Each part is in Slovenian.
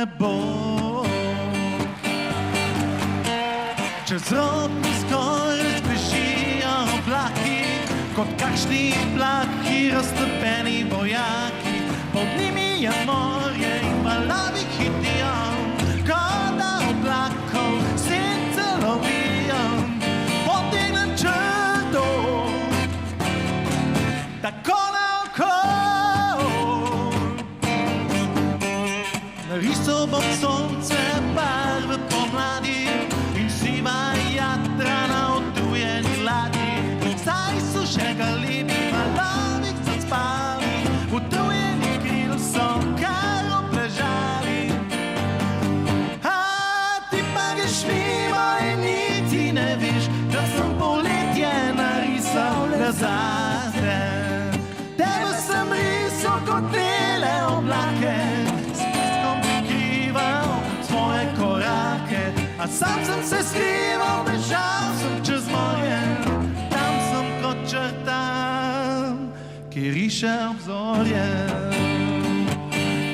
nebo. Čez rodni skoraj zbežijo oblaki, kot kakšni plaki, raztopeni vojaki. Pod njimi je morje in valovi hitijo, kot da oblakov sence lovijo. Potegnem črto, tako naokoli. Narisal bom sonce, barve pomladi in siva jadrana utujeni ladji. Saj so še galibi, valovih zaspali, utujeni kril so kar obležali. A ti pa greš mimo in niti ne veš, da sem poletje narisal le zate. Tebe sem risal kot bele oblake, s peskom prikrival svoje korake. A sam sem se skrival, bežal sem čez morje, tam sem kot črta, ki riše obzorje.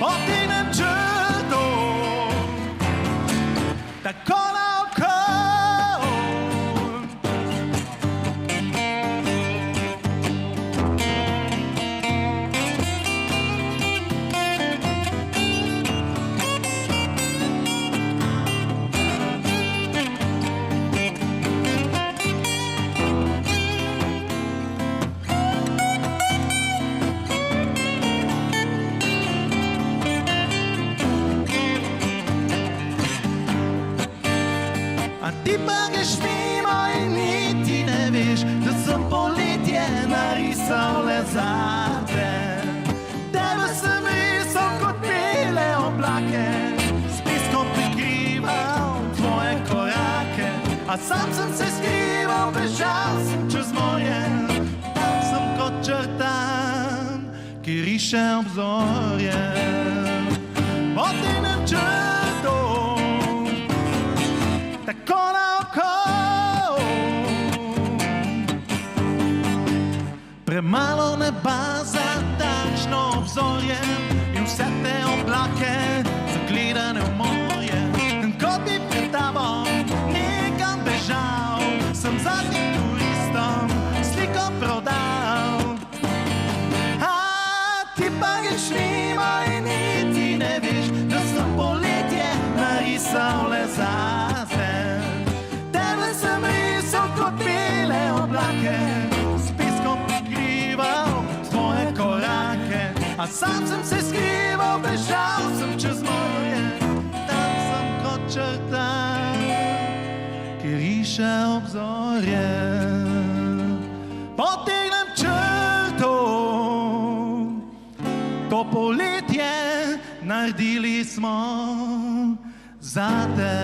Potegnem črto, tako naokoli. A ti pa greš mimo in niti ne veš, da sem poletje narisal le zate. Tebe sem risal kot bele oblake, s peskom prikrival tvoje korake. A sam sem se skrival, bežal sem čez morje, tam sem kot črta, ki riše obzorje. Potegnem črto, tako naokoli. Premalo neba za takšno obzorje in vse te oblake zagledane v morje. Kot bi pred tabo nekam bežal, sem zadnjim turistom sliko prodal. A ti pa greš mimo in niti ne veš, da sem poletje narisal le zase. Tebe sem risal kot bele oblake, s peskom prikrival svoje korake. A sam sem se skrival, bežal sem čez morje, tam sem kot črta, ki riše obzorje. Potegnem črto, to poletje naredili smo zate.